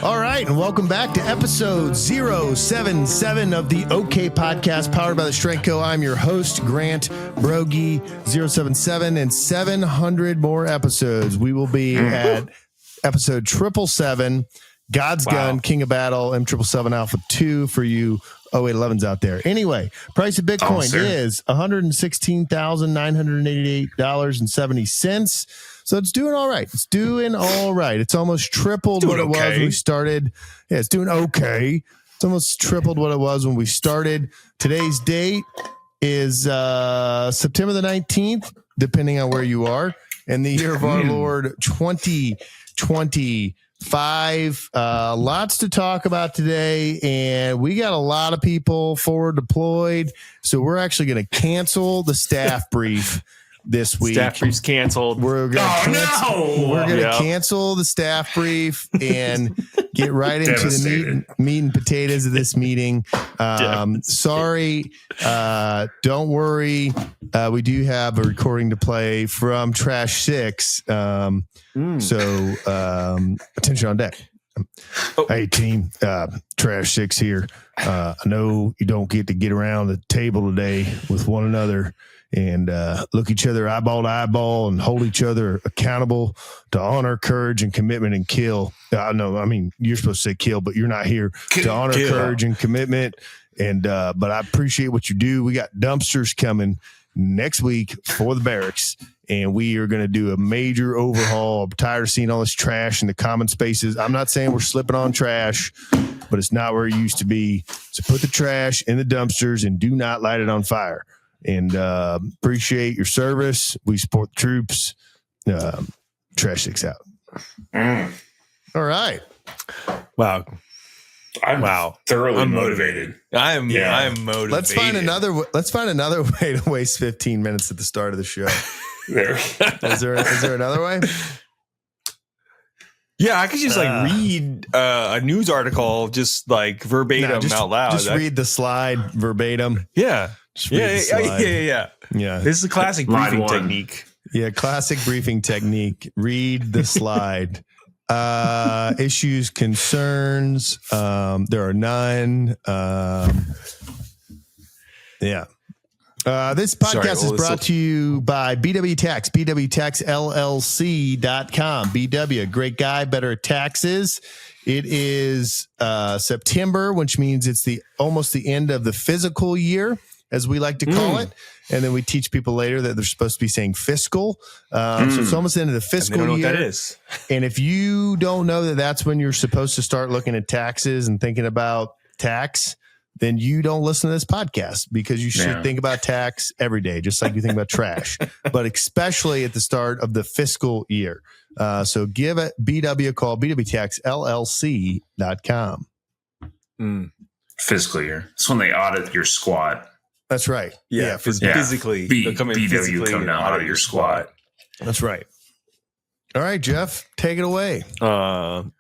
All right, and welcome back to episode 077 of the OK Podcast, powered by the Strength Co. I'm your host, Grant Broggi. 077 and 700 more episodes. We will be at episode 777, God's Gun, King of Battle, M777 Alpha 2 for you 0811s out there. Anyway, price of Bitcoin is $116,988.70. So it's doing all right. It's doing all right. It's almost tripled what it was when we started. Yeah, it's doing okay. It's almost tripled what it was when we started. Today's date is September the 19th, depending on where you are, and the year of our Lord 2025. Lots to talk about today, and we got a lot of people forward deployed. So we're actually going to cancel the staff brief this week. Staff brief's canceled. We're going to cancel the staff brief and get right into the meat and potatoes of this meeting. Sorry. Don't worry. We do have a recording to play from Trash 6. So attention on deck. Hey, team. Trash 6 here. I know you don't get to get around the table today with one another and look each other eyeball to eyeball and hold each other accountable to honor, courage, and commitment and kill. You're supposed to say kill, but you're not here to honor, courage, and commitment. And but I appreciate what you do. We got dumpsters coming next week for the barracks, and we are going to do a major overhaul. I'm tired of seeing all this trash in the common spaces. I'm not saying we're slipping on trash, but it's not where it used to be. So put the trash in the dumpsters and do not light it on fire. And appreciate your service. We support the troops. Trash 6 out. All right. Wow. I'm thoroughly motivated. I am motivated. Let's find another way to waste 15 minutes at the start of the show. There. Is there another way? Yeah, I could just read a news article just like verbatim out loud. Just read the slide verbatim. Yeah. Yeah. This is a classic briefing technique. Yeah, classic briefing technique. Read the slide. Issues, concerns. There are none. This podcast is brought to you by BW Tax, bwtaxllc.com. BW, great guy, better at taxes. It is September, which means it's almost the end of the physical year, as we like to call it. And then we teach people later that they're supposed to be saying fiscal. So it's almost the end of the fiscal year. What that is. And if you don't know that that's when you're supposed to start looking at taxes and thinking about tax, then you don't listen to this podcast, because you should think about tax every day, just like you think about trash, but especially at the start of the fiscal year. So give it BW a call, bwtaxllc.com. Fiscal year. It's when they audit your squat. That's right. Yeah. Physically. BW come down out of your squat. That's right. All right, Jeff, take it away. Well,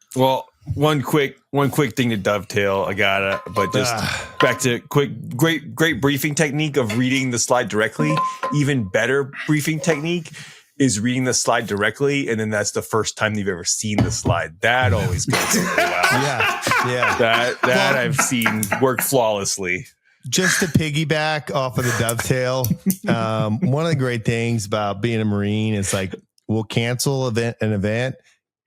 one quick thing to dovetail. But just back to great briefing technique of reading the slide directly. Even better briefing technique is reading the slide directly, and then that's the first time you've ever seen the slide. That always goes really well. Yeah. That I've seen work flawlessly. Just to piggyback off of the dovetail, one of the great things about being a Marine is like we'll cancel an event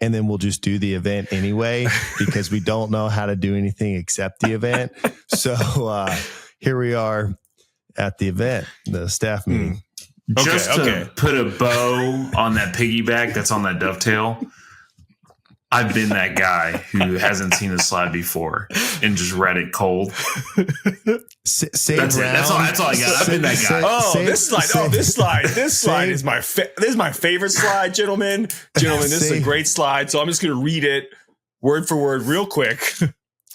and then we'll just do the event anyway because we don't know how to do anything except the event. So here we are at the event, the staff meeting. Just to put a bow on that piggyback that's on that dovetail, I've been that guy who hasn't seen the slide before and just read it cold. That's all I got. I've been that guy. This slide is my favorite slide, gentlemen. This is a great slide. So I'm just going to read it word for word real quick.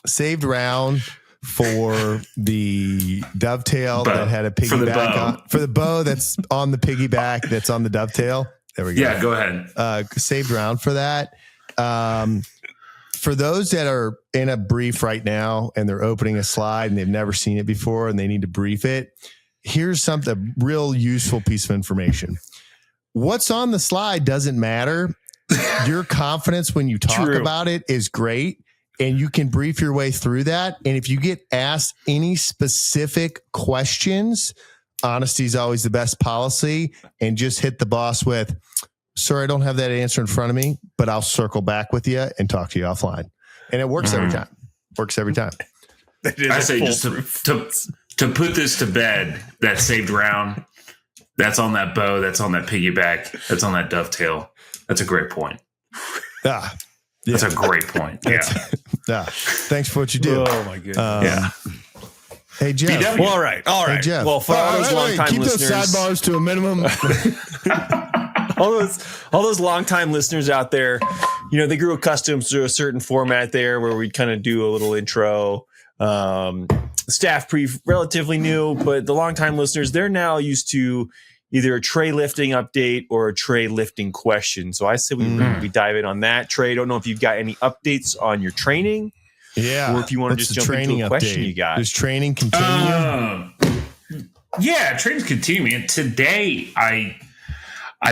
Saved round for the dovetail that had a piggyback for the bow that's on the piggyback that's on the dovetail. There we go. Yeah, go ahead. Saved round for that. For those that are in a brief right now and they're opening a slide and they've never seen it before and they need to brief it, here's a real useful piece of information. What's on the slide doesn't matter. Your confidence when you talk about it is great. and you can brief your way through that. And if you get asked any specific questions, honesty is always the best policy, and just hit the boss with, sir, I don't have that answer in front of me, but I'll circle back with you and talk to you offline. And it works every time. Works every time. I say just to put this to bed, that saved round, that's on that bow, that's on that piggyback, that's on that dovetail. That's a great point. Yeah. That's a great point. Yeah. Thanks for what you do. Oh my goodness. Yeah. Hey, Jeff. Well, all right. Hey, Jeff. Well, for all those long-time keep listeners, those sidebars to a minimum. all those long-time listeners out there, they grew accustomed to a certain format there where we'd kind of do a little intro. Staff relatively new, but the long-time listeners, they're now used to either a tray lifting update or a tray lifting question. So I say we dive in on that. Trey, I don't know if you've got any updates on your training. Yeah. Or if you want to just jump into a question you got. Does training continue? Yeah, training's continuing. Today, I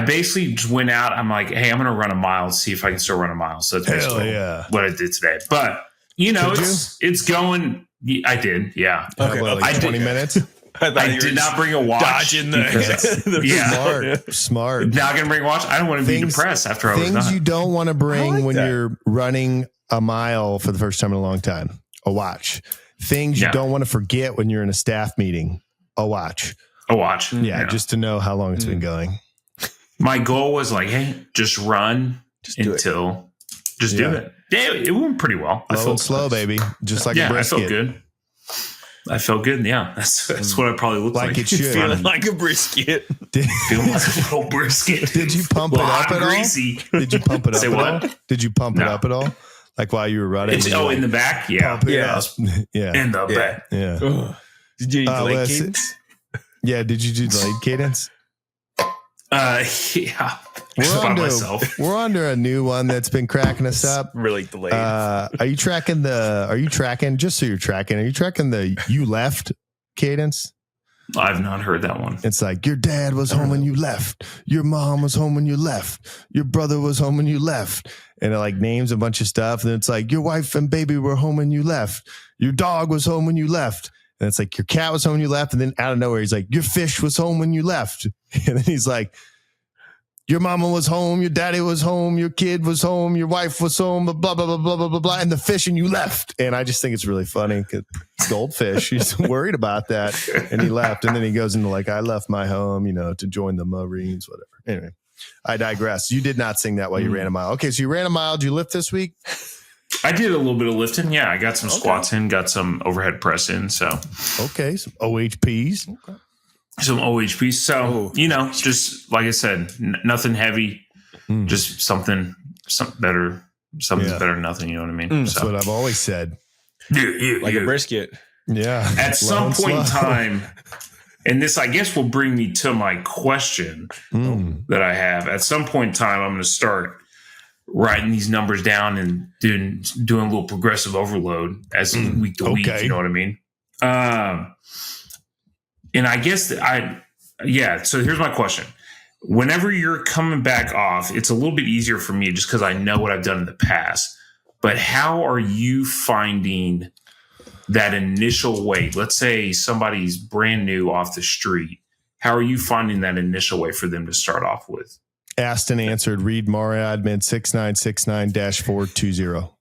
basically just went out. I'm like, hey, I'm going to run a mile, see if I can still run a mile. So that's basically what I did today. But, it's going. I did, yeah. Okay, like 20 minutes? I did not bring a watch. Dodging the Smart. Not going to bring a watch. I don't want to be depressed after I was done. Things you don't want to bring when you're running a mile for the first time in a long time. A watch. Things you don't want to forget when you're in a staff meeting. A watch. Yeah, just to know how long it's been going. My goal was like, hey, just run do it. Yeah, it went pretty well. I felt slow, baby. Just like a brisket. I felt good. I felt good. Yeah, that's what I probably looked like. It should. Feeling like a brisket. Feeling like a little brisket. Did you pump it up at greasy. all? Did you pump it up Say at what? all? Did you pump it up at all? Like while you were running? In the back? Yeah. Yeah. In the back. Yeah. Did you do delayed cadence? Yeah. Did you do delayed cadence? Yeah. We're under a new one that's been cracking us up. Really delayed. Are you tracking just so you're tracking, are you tracking the you left cadence? I've not heard that one. It's like your dad was home when you left. Your mom was home when you left. Your brother was home when you left. And it like names a bunch of stuff. And it's like your wife and baby were home when you left. Your dog was home when you left. And it's like your cat was home when you left. And then out of nowhere, he's like, your fish was home when you left. And then he's like, your mama was home, your daddy was home, your kid was home, your wife was home, blah, blah, blah, blah, blah, blah, blah, and the fish and you left. And I just think it's really funny because goldfish, he's worried about that. And he left. And then he goes into like, I left my home, to join the Marines, whatever. Anyway, I digress. You did not sing that while you ran a mile. Okay, so you ran a mile. Did you lift this week? I did a little bit of lifting. Yeah, I got some squats in, got some overhead press in. So, okay, some OHPs. Okay. Some OHPs. So, just like I said, nothing heavy, just something better. Something's better than nothing. You know what I mean? That's what I've always said. Like a brisket. Yeah. At some point in time, and this, I guess, will bring me to my question that I have. At some point in time, I'm going to start writing these numbers down and doing a little progressive overload as week to week. You know what I mean? And I guess so here's my question. Whenever you're coming back off, it's a little bit easier for me just because I know what I've done in the past. But how are you finding that initial weight? Let's say somebody's brand new off the street. How are you finding that initial weight for them to start off with? Asked and answered. Read Mari Admin 6969-420.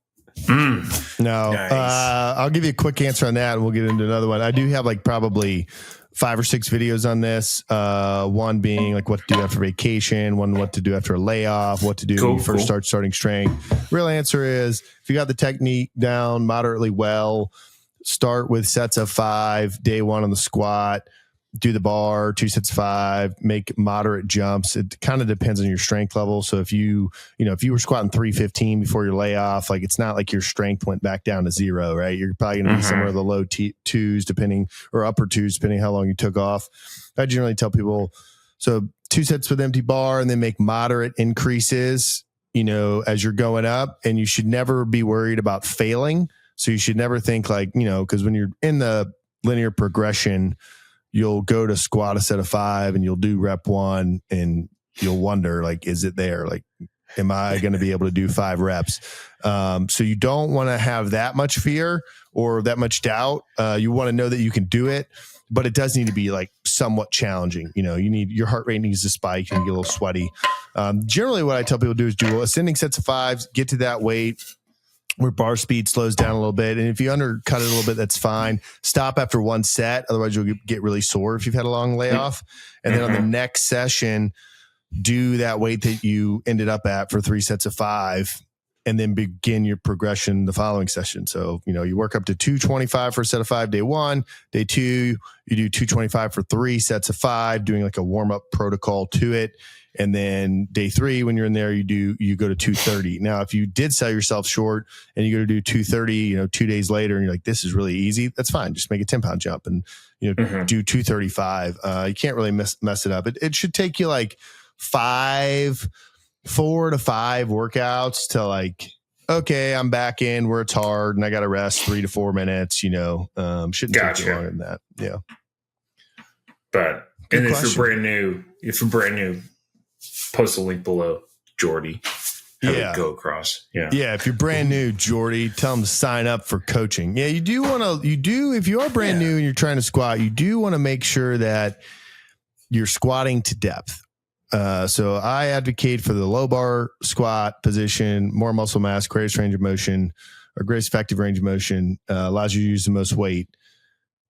No, nice. I'll give you a quick answer on that, and we'll get into another one. I do have like probably 5 or 6 videos on this. One being like what to do after vacation, one what to do after a layoff, what to do when you first start starting strength. Real answer is if you got the technique down moderately well, start with sets of 5, day 1 on the squat, do the bar, 2 sets of 5, make moderate jumps. It kind of depends on your strength level. So if you were squatting 315 before your layoff, like it's not like your strength went back down to 0, right? You're probably going to be somewhere in the low 2s or upper 2s, depending how long you took off. I generally tell people, so 2 sets with empty bar and then make moderate increases, as you're going up, and you should never be worried about failing. So you should never think like, because when you're in the linear progression, you'll go to squat a set of 5 and you'll do rep 1 and you'll wonder like, is it there? Like, Am I going to be able to do 5 reps? So you don't want to have that much fear or that much doubt. You want to know that you can do it, but it does need to be like somewhat challenging. Your heart rate needs to spike and get a little sweaty. Generally what I tell people to do is do ascending sets of 5s, get to that weight where bar speed slows down a little bit. And if you undercut it a little bit, that's fine. Stop after 1 set. Otherwise you'll get really sore if you've had a long layoff. And then on the next session, do that weight that you ended up at for 3 sets of 5, and then begin your progression the following session. So, you work up to 225 for a set of 5, day 1, day 2, you do 225 for 3 sets of 5, doing like a warm up protocol to it. And then day 3, when you're in there, you go to 230. Now, if you did sell yourself short and you go to do 230, 2 days later, and you're like, this is really easy, that's fine. Just make a 10-pound jump and, do 235. You can't really mess it up. It should take you like 4 to 5 workouts to like, okay, I'm back in where it's hard and I got to rest 3 to 4 minutes, shouldn't take you longer than that. Yeah. But, good and question. if you're brand new, post a link below, Jordy. Go across. Yeah. Yeah. If you're brand new, Jordy, tell them to sign up for coaching. Yeah. If you are brand new and you're trying to squat, you do want to make sure that you're squatting to depth. So I advocate for the low bar squat position, more muscle mass, greatest range of motion, or greatest effective range of motion, allows you to use the most weight.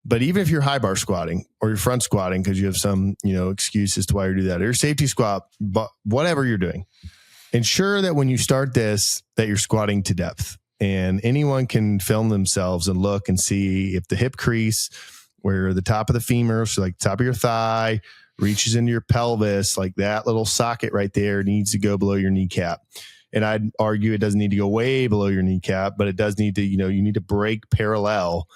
But even if you're high bar squatting or you're front squatting, because you have some, excuse as to why you do that, or your safety squat, but whatever you're doing, ensure that when you start this, that you're squatting to depth. And anyone can film themselves and look and see if the hip crease, where the top of the femur, so like top of your thigh, reaches into your pelvis, like that little socket right there needs to go below your kneecap. And I'd argue it doesn't need to go way below your kneecap, but it does need to, you need to break parallel.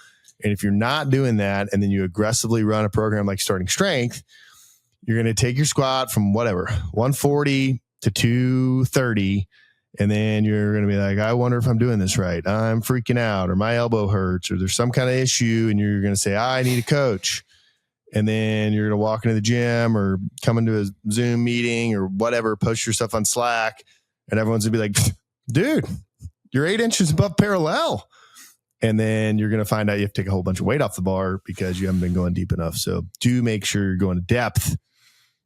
And if you're not doing that, and then you aggressively run a program like Starting Strength, you're going to take your squat from 140 to 230. And then you're going to be like, I wonder if I'm doing this right. I'm freaking out, or my elbow hurts, or there's some kind of issue. And you're going to say, I need a coach. And then you're going to walk into the gym or come into a Zoom meeting or whatever, post your stuff on Slack, and everyone's going to be like, dude, you're 8 inches above parallel. And then you're going to find out you have to take a whole bunch of weight off the bar because you haven't been going deep enough. So do make sure you're going to depth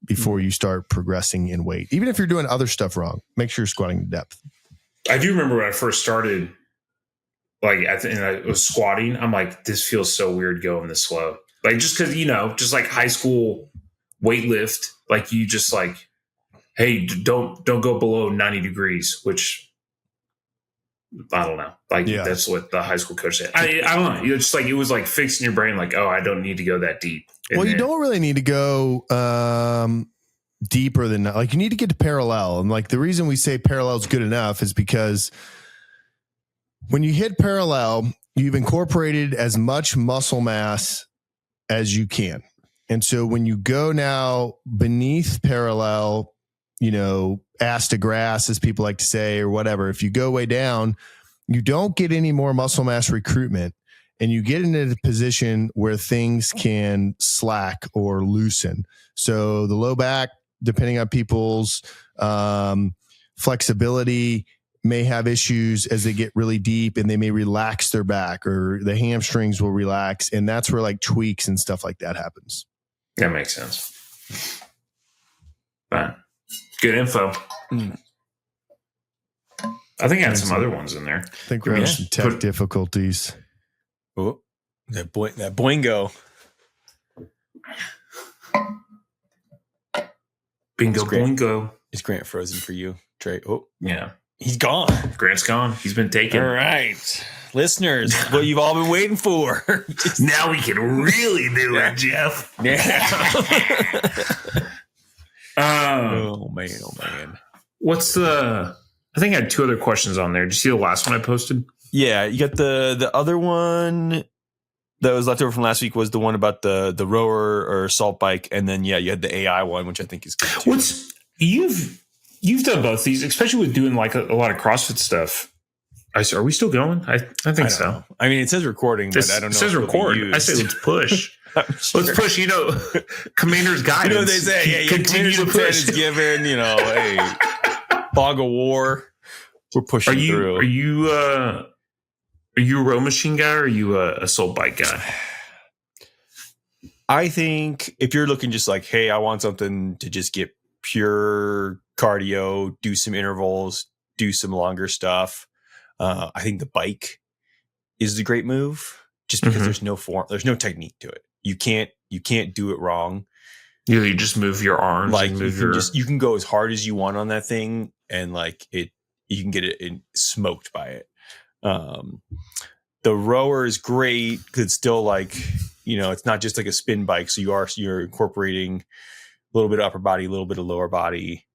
before you start progressing in weight. Even if you're doing other stuff wrong, make sure you're squatting to depth. I do remember when I first started, and I was squatting, I'm like, this feels so weird going this slow. Like, just because, just like high school weight lift, like you just like, hey, don't go below 90 degrees, which I don't know. Like, that's what the high school coach said. I don't know. It's like, it was like fixed in your brain. Like, oh, I don't need to go that deep. Well, you don't really need to go deeper than that. Like, you need to get to parallel. And like, the reason we say parallel is good enough is because when you hit parallel, you've incorporated as much muscle mass as you can. And so when you go now beneath parallel, ass to grass, as people like to say, or whatever, if you go way down, you don't get any more muscle mass recruitment, and you get into a position where things can slack or loosen. So the low back, depending on people's flexibility, may have issues as they get really deep, and they may relax their back, or the hamstrings will relax. And that's where like tweaks and stuff like that happens. That makes sense. But good info. I think I had some other ones in there. I think we're having some tech difficulties. Oh, that boingo. Bingo boingo. Is Grant frozen for you, Trey? Oh, yeah. He's gone. Grant's gone. He's been taken. All right. Listeners, what you've all been waiting for. Now we can really do it, Jeff. Yeah. Oh, man. I think I had 2 other questions on there. Did you see the last one I posted? Yeah. You got the other one that was left over from last week was the one about the rower or assault bike. And then, you had the AI one, which I think is good too. You've done both these, especially with doing like a lot of CrossFit stuff. Are we still going? I think so. Know. I mean, it says recording, but I don't know. It says record. I say let's push. Sure. Let's push. Commander's guidance. They say. Yeah, continue to push. Is given. Hey, fog of war. We're pushing through. Are you a row machine guy or are you a assault bike guy? I think if you're looking just like, hey, I want something to just get pure cardio, do some intervals, do some longer stuff. I think the bike is the great move, just because there's no technique to it. You can't do it wrong. You just move your arms. Like and move you can go as hard as you want on that thing, and like you can get it smoked by it. The rower is great because it's still like, it's not just like a spin bike. So you're incorporating a little bit of upper body, a little bit of lower body.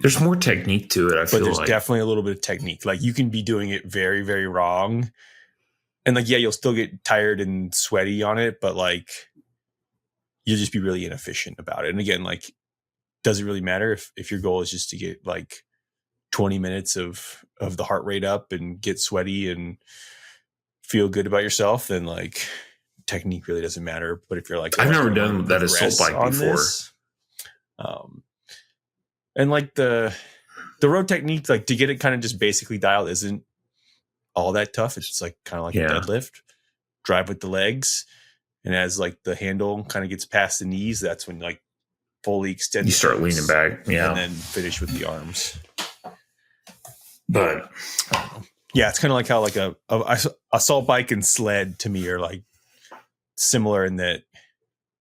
There's more technique to it. But there's definitely a little bit of technique. Like you can be doing it very, very wrong. And like, yeah, you'll still get tired and sweaty on it, but like you'll just be really inefficient about it. And again, like, does it really matter if your goal is just to get like 20 minutes of the heart rate up and get sweaty and feel good about yourself? Then like technique really doesn't matter. But if you're like, I've never done that assault bike before. And like the road technique, like to get it kind of just basically dialed isn't all that tough. It's like kind of like a deadlift, drive with the legs. And as like the handle kind of gets past the knees, that's when like fully extend. You start leaning back. Yeah. And then finish with the arms. But yeah, it's kind of like how like a assault bike and sled to me are like similar in that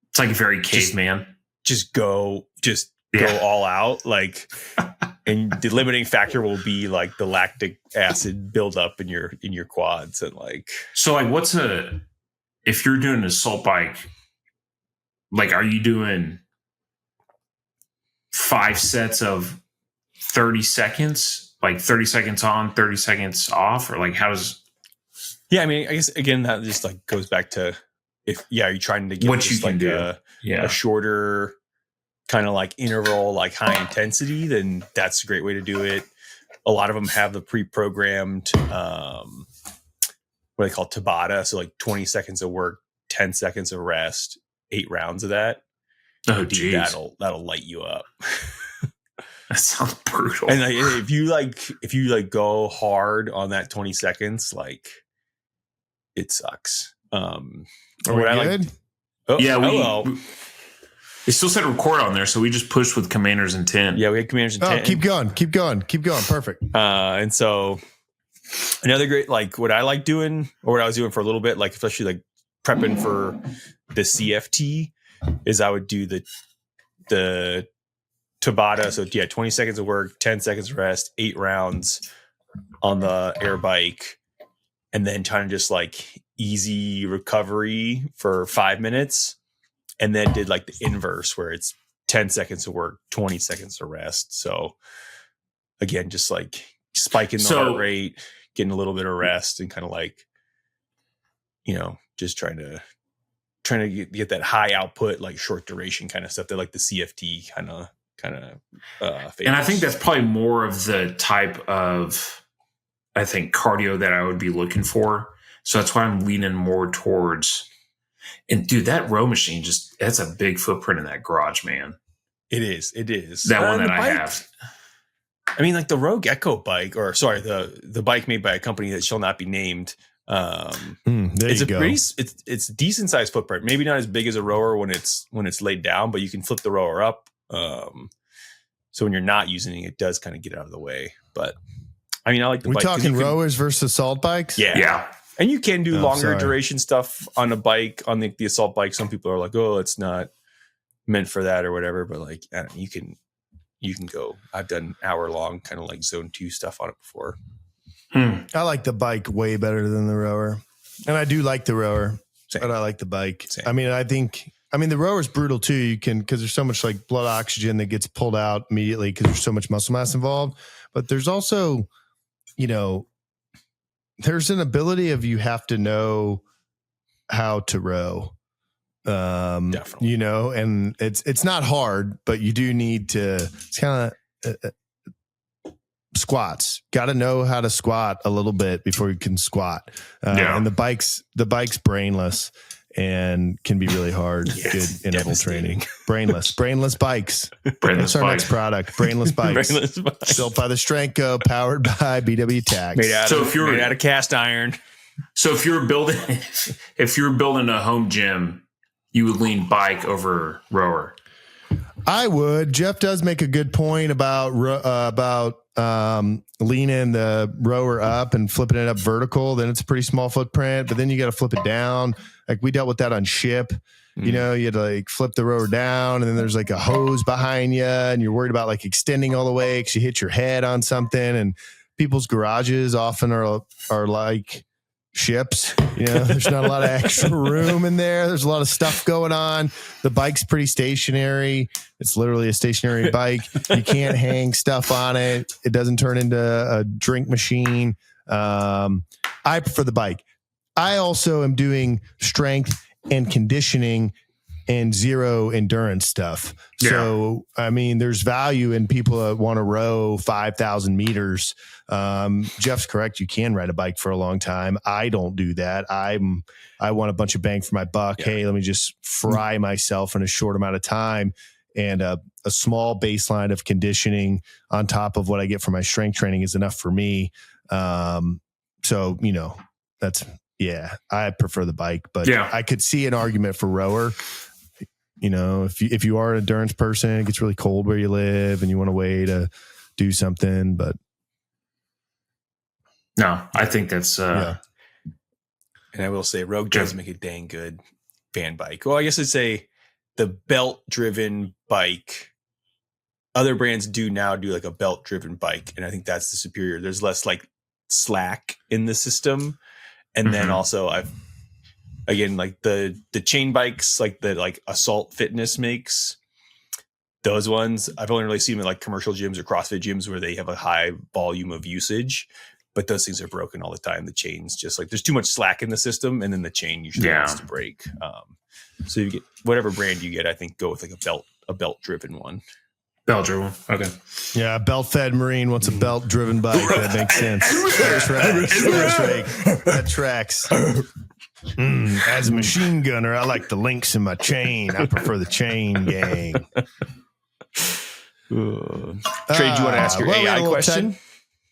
it's like very caveman. Just go all out. Like, and the limiting factor will be like the lactic acid buildup in your quads and like. So like, if you're doing an assault bike, like, are you doing 5 sets of 30 seconds, like 30 seconds on, 30 seconds off, or like how does? Yeah, I mean, I guess again that just like goes back to are you trying to get what you can do a shorter kind of like interval, like high intensity, then that's a great way to do it. A lot of them have the pre-programmed what they call Tabata. So like 20 seconds of work, 10 seconds of rest, 8 rounds of that. Oh, geez. That'll light you up. That sounds brutal. And like, if you go hard on that 20 seconds, like it sucks. It still said record on there, so we just pushed with commander's intent. Yeah, we had commander's intent. Oh, keep going. Perfect. And so another great, like what I like doing, or what I was doing for a little bit, like especially like prepping for the CFT, is I would do the Tabata. So yeah, 20 seconds of work, 10 seconds of rest, 8 rounds on the air bike, and then kind of just like easy recovery for 5 minutes. And then did like the inverse where it's 10 seconds of work, 20 seconds of rest. So again, just like spiking the heart rate, getting a little bit of rest, and kind of like, just trying to get that high output, like short duration kind of stuff that like the CFT kind of and I think that's probably more of the type of, I think, cardio that I would be looking for. So that's why I'm leaning more towards. And dude, that row machine that's a big footprint in that garage, man. It is. That one that I have. I mean, like the Rogue Echo bike, or sorry, the bike made by a company that shall not be named. It's a decent sized footprint. Maybe not as big as a rower when it's laid down, but you can flip the rower up. So when you're not using it, it does kind of get out of the way. But I mean, I like the bike. We talking rowers versus assault bikes? Yeah. And you can do longer duration stuff on a bike, on the assault bike. Some people are like, oh, it's not meant for that or whatever. But like, I don't know, you can go. I've done hour long kind of like zone 2 stuff on it before. I like the bike way better than the rower. And I do like the rower, Same. but I like the bike. Same. I mean, the rower's brutal too. Because there's so much like blood oxygen that gets pulled out immediately because there's so much muscle mass involved. But there's also, there's an ability of you have to know how to row. Definitely. And it's not hard, but you do need to, it's kind of squats. Got to know how to squat a little bit before you can squat. And the bike's brainless. and can be really hard. Good interval training. Brainless bikes. That's our next product. Brainless bikes. Built by the Strength Co, powered by BW Tax. Made out of cast iron. So if you're building a home gym, you would lean bike over rower. I would. Jeff does make a good point about leaning the rower up and flipping it up vertical. Then it's a pretty small footprint, but then you got to flip it down. Like we dealt with that on ship. You know, you had to like flip the rower down, and then there's like a hose behind you, and you're worried about like extending all the way because you hit your head on something. And people's garages often are like ships. You know, there's not a lot of extra room in there. There's a lot of stuff going on. The bike's pretty stationary. It's literally a stationary bike. You can't hang stuff on it. It doesn't turn into a drink machine. I prefer the bike. I also am doing strength and conditioning and zero endurance stuff. Yeah. So, I mean, there's value in people that want to row 5,000 meters. Jeff's correct. You can ride a bike for a long time. I don't do that. I want a bunch of bang for my buck. Yeah. Hey, let me just fry myself in a short amount of time, and a small baseline of conditioning on top of what I get from my strength training is enough for me. So, you know, I prefer the bike, but I could see an argument for rower. You know, if you are an endurance person, it gets really cold where you live and you want a way to do something, but no, I think that's and I will say Rogue does make a dang good fan bike. Well, I guess I'd say the belt driven bike. Other brands do now do like a belt driven bike, and I think that's the superior. There's less like slack in the system. And then also like the chain bikes, like the like Assault Fitness makes, those ones, I've only really seen them in like commercial gyms or CrossFit gyms where they have a high volume of usage, but those things are broken all the time. The chain's just like, there's too much slack in the system, and then the chain usually wants to break. So you get whatever brand you get, I think go with like a belt driven one. Belt driven. Okay. Yeah, belt fed Marine wants a belt driven bike. That makes sense. That tracks. As a machine gunner, I like the links in my chain. I prefer the chain gang. Trey, do you want to ask your AI question?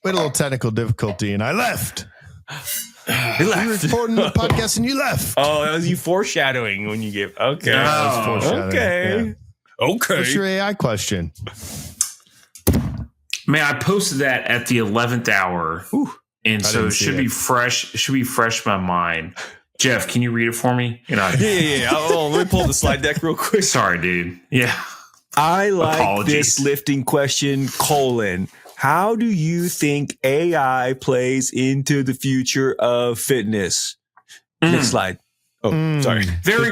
We had a little technical difficulty, and I left. You left. We were recording the podcast, and you left. Oh, that was you foreshadowing when you gave. Okay. Okay. Yeah. Okay. What's your AI question? Man, I posted that at the 11th hour. And so it should be fresh. It should be fresh in my mind. Jeff, can you read it for me? Yeah. Oh, let me pull the slide deck real quick. Sorry, dude. Yeah. I like this lifting question, : how do you think AI plays into the future of fitness? Next slide. Oh, sorry. Very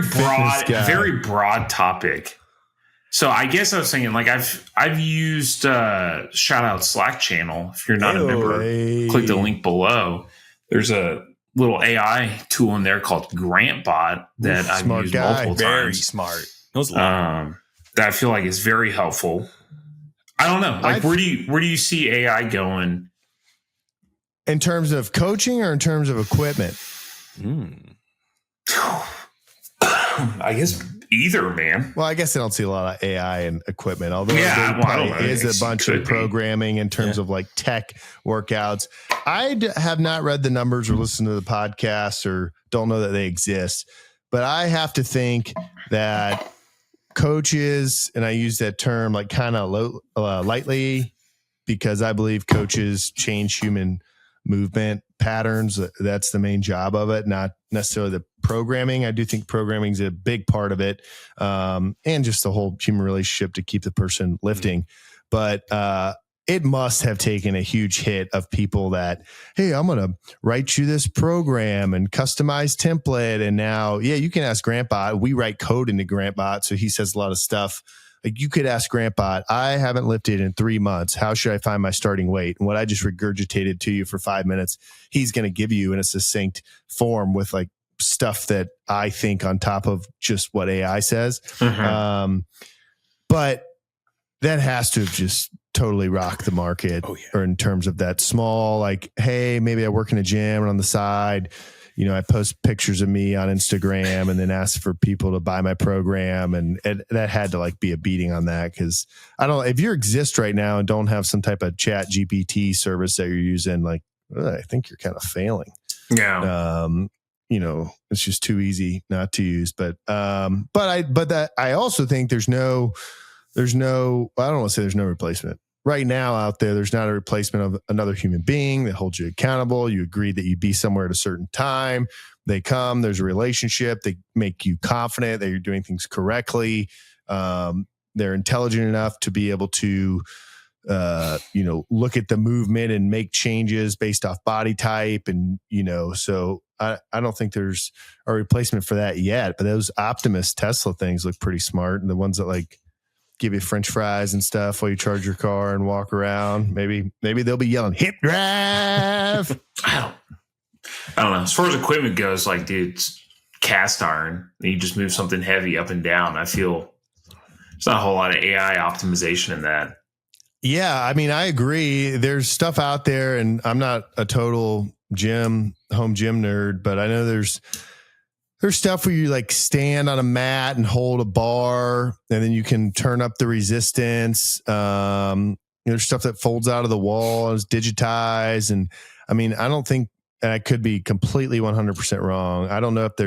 broad topic. So I guess I was saying, like, I've used shout out Slack channel. If you're not a member, click the link below. There's a little AI tool in there called GrantBot that I've used multiple times. Very smart. That I feel like is very helpful. I don't know. Like, where do you see AI going? In terms of coaching or in terms of equipment? I guess either, man. Well, I guess I don't see a lot of AI and equipment, although there probably is a bunch of programming in terms of like tech workouts. I have not read the numbers or listened to the podcast or don't know that they exist, but I have to think that coaches, and I use that term like kind of lightly because I believe coaches change human movement patterns. That's the main job of it, not necessarily the programming. I do think programming is a big part of it, and just the whole human relationship to keep the person lifting. But it must have taken a huge hit of people that, hey, I'm going to write you this program and customize template. And now, you can ask GrantBot. We write code into GrantBot, so he says a lot of stuff. Like you could ask GrantBot, I haven't lifted in 3 months. How should I find my starting weight? And what I just regurgitated to you for 5 minutes, he's going to give you in a succinct form with like stuff that I think on top of just what AI says. But that has to have just totally rocked the market. Or in terms of that small, like, hey, maybe I work in a gym and on the side, I post pictures of me on Instagram and then ask for people to buy my program. And that had to like be a beating on that. Cause I don't, if you exist right now and don't have some type of chat GPT service that you're using, like, I think you're kind of failing. Yeah. It's just too easy not to use, but I also think there's no, I don't want to say there's no replacement. Right now out there's not a replacement of another human being that holds you accountable. You agreed that you'd be somewhere at a certain time. They come, there's a relationship. They make you confident that you're doing things correctly. They're intelligent enough to be able to, look at the movement and make changes based off body type. And, so I don't think there's a replacement for that yet, but those Optimus Tesla things look pretty smart. And the ones that like give you French fries and stuff while you charge your car and walk around. Maybe they'll be yelling hip drive. I don't know. As far as equipment goes, like, dude, it's cast iron. And you just move something heavy up and down. I feel there's not a whole lot of AI optimization in that. Yeah, I mean, I agree. There's stuff out there, and I'm not a total home gym nerd, but I know there's stuff where you like stand on a mat and hold a bar, and then you can turn up the resistance. There's stuff that folds out of the wall and is digitized. And I mean, I don't think, and I could be completely 100% wrong. I don't know if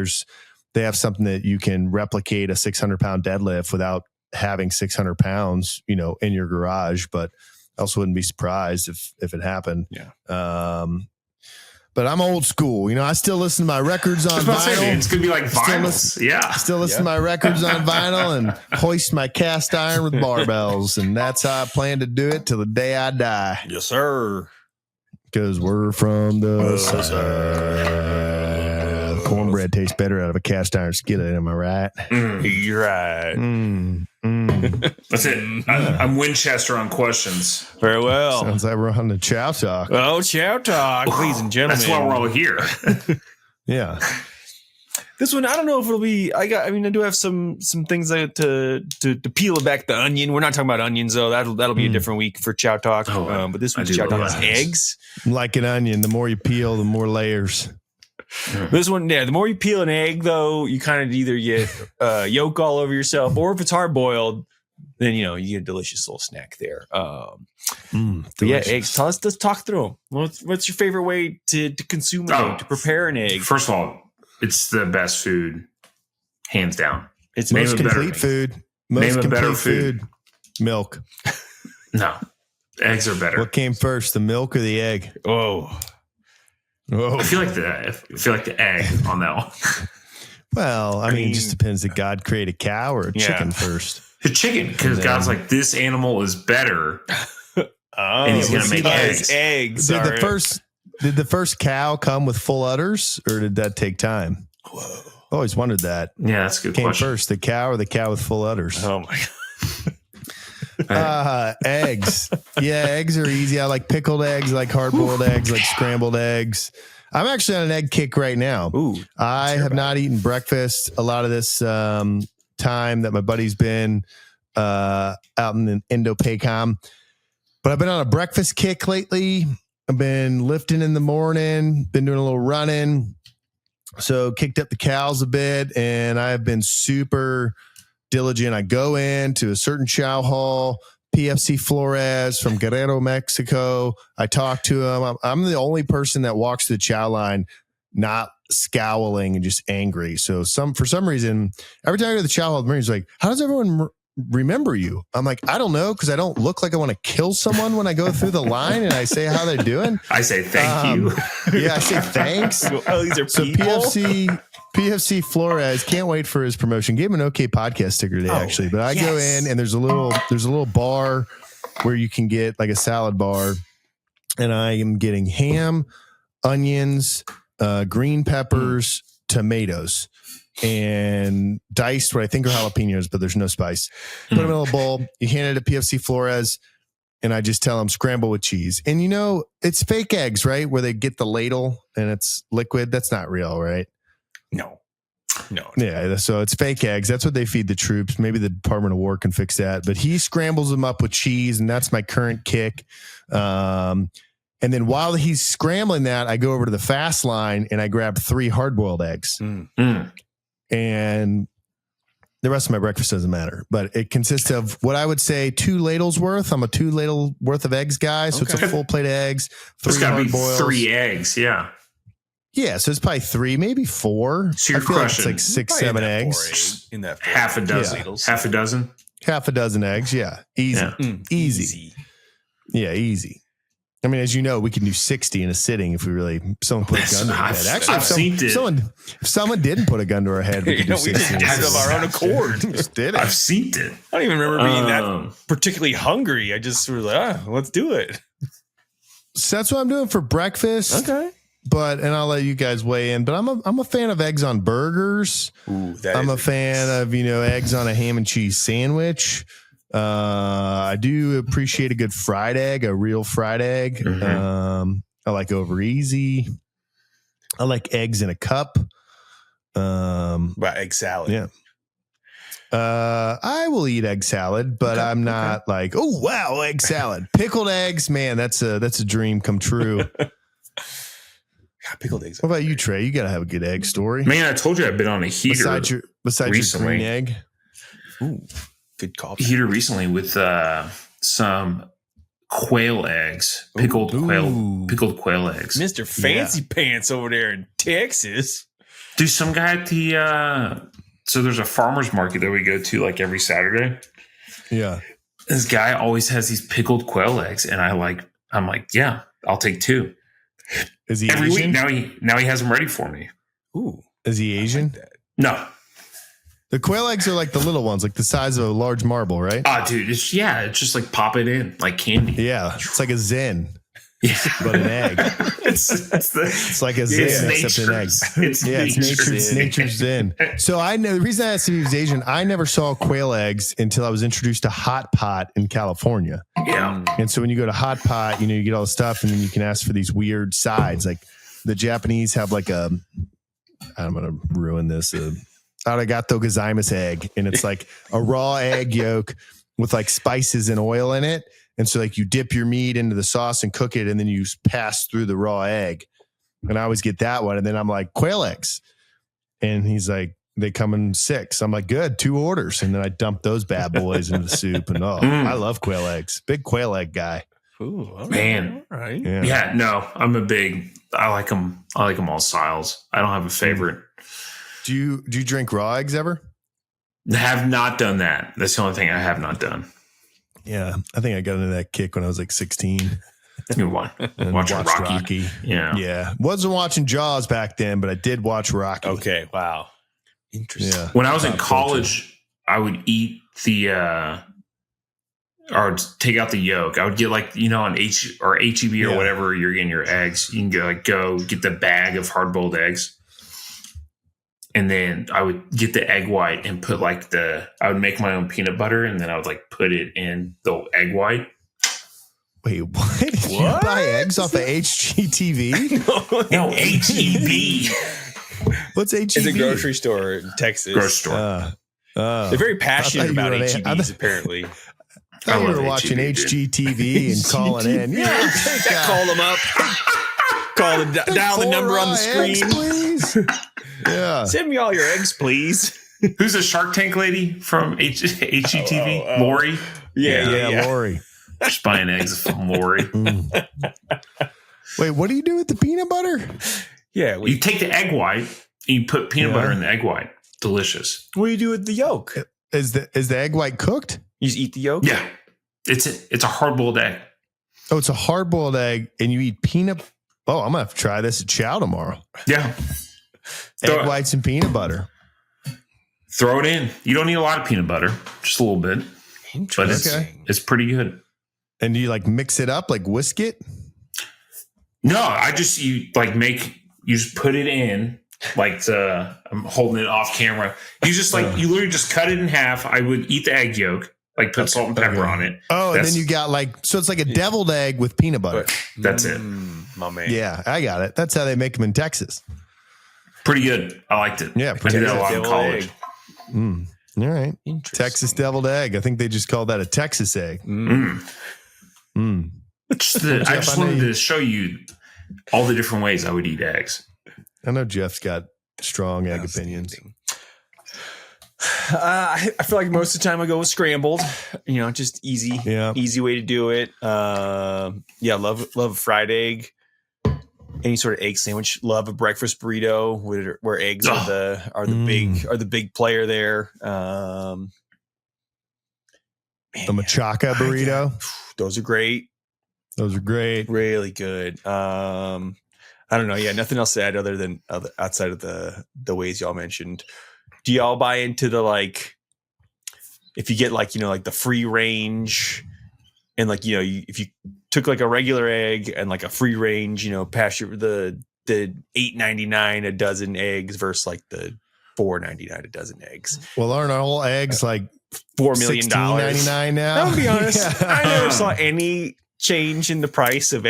they have something that you can replicate a 600-pound deadlift without having 600 pounds, in your garage, but I also wouldn't be surprised if it happened. Yeah. But I'm old school. I still listen to my records on vinyl. It's going to be like vinyls. Still listen to my records on vinyl and hoist my cast iron with barbells. And that's how I plan to do it till the day I die. Yes, sir. Because we're from the South. Cornbread tastes better out of a cast iron skillet. Am I right? You're right. That's it. I'm Winchester on questions. Very well. Sounds like we're on the Chow Talk. Oh, Chow Talk, ladies and gentlemen. That's why we're all here. Yeah. This one, I don't know if it'll be. I do have some things to peel back the onion. We're not talking about onions though. That'll be a different week for Chow Talk. But this week's Chow Talk is eggs. Like an onion, the more you peel, the more layers. This one, the more you peel an egg, though, you kind of either get yolk all over yourself, or if it's hard boiled, then you get a delicious little snack there. But yeah, eggs. Let's talk through them. What's your favorite way to consume an egg, to prepare an egg? First of all, it's the best food, hands down. It's most complete food. Most complete food. Milk. No, eggs are better. What came first, the milk or the egg? Oh. I feel like the egg on that one. Well, I mean, it just depends. Did God create a cow or a chicken first? A chicken, because God's like, this animal is better, and he's gonna make eggs. Did the first cow come with full udders, or did that take time? Whoa! Always wondered that. Yeah, that's a good question. Came first, the cow or the cow with full udders? Oh my God. Eggs. Yeah, eggs are easy. I like pickled eggs, I like hard-boiled eggs, like scrambled eggs. I'm actually on an egg kick right now. Ooh, I have not eaten breakfast a lot of this time that my buddy's been out in the Indo-Pacom. But I've been on a breakfast kick lately. I've been lifting in the morning, been doing a little running. So kicked up the cows a bit, and I've been super diligent. I go into a certain chow hall, PFC Flores from Guerrero, Mexico. I talk to him. I'm the only person that walks the chow line not scowling and just angry. So for some reason, every time I go to the chow hall, the Marine's like, how does everyone remember you? I'm like, I don't know, because I don't look like I want to kill someone when I go through the line and I say how they're doing. I say thank you. Yeah, I say thanks. Oh, these are people. PFC Flores, can't wait for his promotion. Gave him an OK podcast sticker today, actually. But I go in and there's a little bar where you can get like a salad bar, and I am getting ham, onions, green peppers, tomatoes, and diced what I think are jalapenos, but there's no spice. Put them in a little bowl. You hand it to PFC Flores, and I just tell them scramble with cheese. And it's fake eggs, right? Where they get the ladle and it's liquid. That's not real, right? No. Yeah, so it's fake eggs. That's what they feed the troops. Maybe the Department of War can fix that. But he scrambles them up with cheese, and that's my current kick. And then while he's scrambling that, I go over to the fast line and I grab 3 hard-boiled eggs. And the rest of my breakfast doesn't matter, but it consists of what I would say 2 ladles worth. I'm a 2 ladle worth of eggs guy. So it's a full plate of eggs, 3 hard boils. 3 eggs. Yeah. Yeah. So it's probably 3, maybe 4. So you're I feel crushing. like it's like 6, 7 eggs. In that half a dozen. ladles. Half a dozen. Half a dozen eggs. Yeah. Easy. Yeah. Easy. Yeah. Easy. I mean, as you know, we can do 60 in a sitting if we really someone put a gun to our head. Actually, if someone didn't put a gun to our head, we could do 60 we just did it of our own accord. Just did it. I've seen it. I don't even remember being that particularly hungry. I just was like, let's do it. So that's what I'm doing for breakfast. Okay. And I'll let you guys weigh in. But I'm a fan of eggs on burgers. Ooh, I'm a fan of eggs on a ham and cheese sandwich. I do appreciate a good fried egg, a real fried egg. I like over easy. I like eggs in a cup. Egg salad. Yeah. I will eat egg salad, but I'm not like, oh wow, egg salad. Pickled eggs, man, that's a dream come true. Pickled eggs. What about you, Trey? You gotta have a good egg story. Man, I told you I've been on a heater. Besides your green egg. Ooh, good coffee. Heater recently with some quail eggs, pickled quail eggs. Mr. Fancy Pants over there in Texas. Dude, some guy at the so there's a farmer's market that we go to like every Saturday. Yeah. This guy always has these pickled quail eggs, and I'm like, yeah, I'll take 2. Is he every Asian? week? Now he has them ready for me. Ooh, is he Asian? Like no. The quail eggs are like the little ones, like the size of a large marble, right? Dude, it's just like pop it in like candy. Yeah, it's like a Zen, but an egg. it's like a Zen except an egg. It's nature's Zen. So I know the reason I asked if he was Asian. I never saw quail eggs until I was introduced to Hot Pot in California. Yeah, and so when you go to Hot Pot, you get all the stuff, and then you can ask for these weird sides. Like the Japanese have like I'm gonna ruin this. Arigato gozaimasu egg, and it's like a raw egg yolk with like spices and oil in it, and so like you dip your meat into the sauce and cook it, and then you pass through the raw egg. And I always get that one, and then I'm like, quail eggs, and he's like, they come in 6. I'm like, good, 2 orders, and then I dump those bad boys into the soup, and I love quail eggs, big quail egg guy. Ooh, all man, all right. Yeah, no, I like them all styles. I don't have a favorite. Do you drink raw eggs ever? Have not done that. That's the only thing I have not done. Yeah, I think I got into that kick when I was like 16. You watching Rocky. Yeah. Wasn't watching Jaws back then, but I did watch Rocky. Okay, wow. Interesting. Yeah. When I was in college, I would eat or take out the yolk. I would get like, on HEB or whatever you're getting your eggs. You can go get the bag of hard-boiled eggs. And then I would get the egg white and put I would make my own peanut butter, and then I would put it in the egg white. Wait, what? Did you buy eggs off of HGTV? No, HEB. What's HEB? It's a grocery store in Texas. Grocery store. They're very passionate about HEBs, apparently. I thought you were watching HGTV and calling in. Yeah, call them up. Dial the number on the screen. Eggs, please. Yeah. Send me all your eggs, please. Who's the Shark Tank lady from HGTV? Lori? Yeah, Lori. Just buying eggs from Lori. Wait, what do you do with the peanut butter? Yeah. You take the egg white and you put peanut butter in the egg white. Delicious. What do you do with the yolk? Is the egg white cooked? You just eat the yolk? Yeah. It's a hard-boiled egg. Oh, it's a hard-boiled egg, and you eat peanut. Oh, I'm going to have to try this at Chow tomorrow. Yeah. Egg whites and peanut butter. Throw it in. You don't need a lot of peanut butter, just a little bit. But it's pretty good. And do you mix it up, whisk it? No, you just put it in I'm holding it off camera. You just you literally just cut it in half. I would eat the egg yolk, put salt and pepper on it. Oh, and then you got so it's like a deviled egg with peanut butter. That's it. My man. Yeah, I got it. That's how they make them in Texas. Pretty good. I liked it. Yeah, I did that a lot in college. All right. Texas deviled egg. I think they just call that a Texas egg. I just wanted to show you all the different ways I would eat eggs. I know Jeff's got strong egg opinions. I feel like most of the time I go with scrambled. Just easy way to do it. Love a fried egg. Any sort of egg sandwich. Love a breakfast burrito where eggs are the big player there. The machaca burrito. Those are great. Really good. I don't know. Yeah, nothing else to add other than outside of the ways y'all mentioned. Do y'all buy into the if you get the free range and if you took a regular egg and a free range, pasture the $8.99 a dozen eggs versus the $4.99 a dozen eggs? Well, aren't all eggs $4 million $16.99 now? I'll be honest. I never saw any change in the price of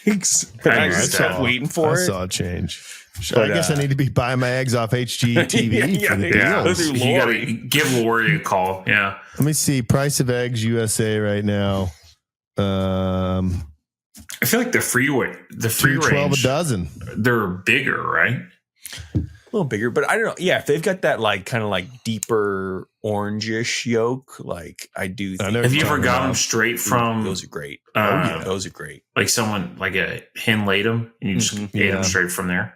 eggs, but I just kept waiting for it. I saw a change. But, I guess I need to be buying my eggs off HGTV for the deals. You got to give Lori a call. Yeah. Let me see. Price of eggs USA right now. I feel like the free range, $12 a dozen. They're bigger, right? A little bigger, but I don't know. Yeah, if they've got that kind of deeper orangish yolk, I do. Have you ever got them straight from? Those are great. Those are great. Someone a hen laid them, and you just ate them straight from there.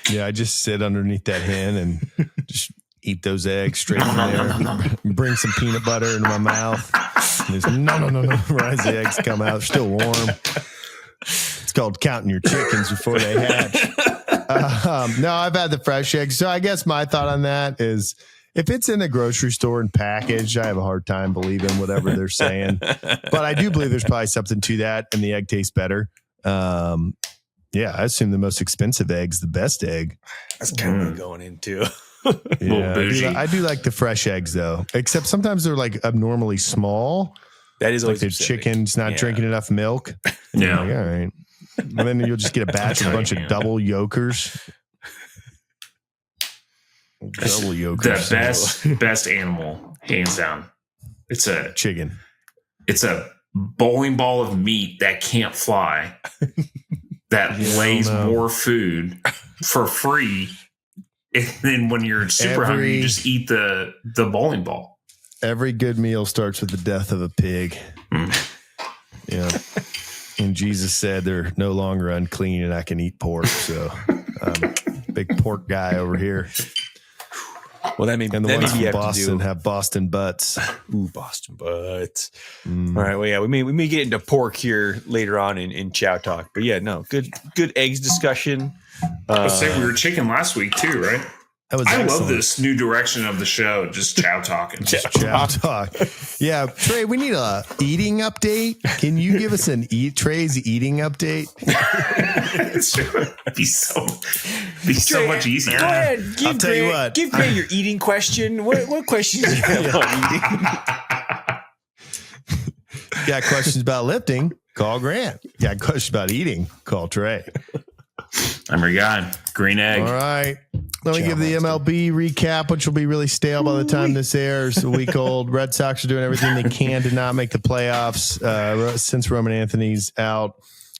Yeah, I just sit underneath that hen and just eat those eggs straight from there. Bring some peanut butter into my mouth. And there's no. As the eggs come out, they're still warm. It's called counting your chickens before they hatch. No, I've had the fresh eggs. So I guess my thought on that is if it's in the grocery store and packaged, I have a hard time believing whatever they're saying. But I do believe there's probably something to that, and the egg tastes better. Yeah, I assume the most expensive egg's the best egg. That's kind of going into. Yeah, I do like the fresh eggs though. Except sometimes they're abnormally small. That is like the chicken's not drinking enough milk. Yeah, all right. And then you'll just get a batch of a bunch of double yolkers. Double yolkers. The best animal, hands down. It's a chicken. It's a bowling ball of meat that can't fly. That lays more food for free, and then when you're super hungry, you just eat the bowling ball. Every good meal starts with the death of a pig. Yeah, and Jesus said they're no longer unclean, and I can eat pork. So, big pork guy over here. Well, that means and the ones from Boston have Boston butts. Ooh, Boston butts. All right. Well, yeah, we may get into pork here later on in Chow Talk, but yeah, no, good eggs discussion. I was saying we were chicken last week too, right? I love this new direction of the show, just chow talking. Chow talk. Yeah, Trey, we need a eating update. Can you give us Trey's eating update? It'd be so much easier. Go ahead. I'll tell you what. Give Grant your eating question. What questions do you have about eating? Got questions about lifting? Call Grant. Got questions about eating? Call Trey. I'm your guy. Green egg. All right. Let me give the MLB recap, which will be really stale by the time this airs. A week old. Red Sox are doing everything they can to not make the playoffs since Roman Anthony's out.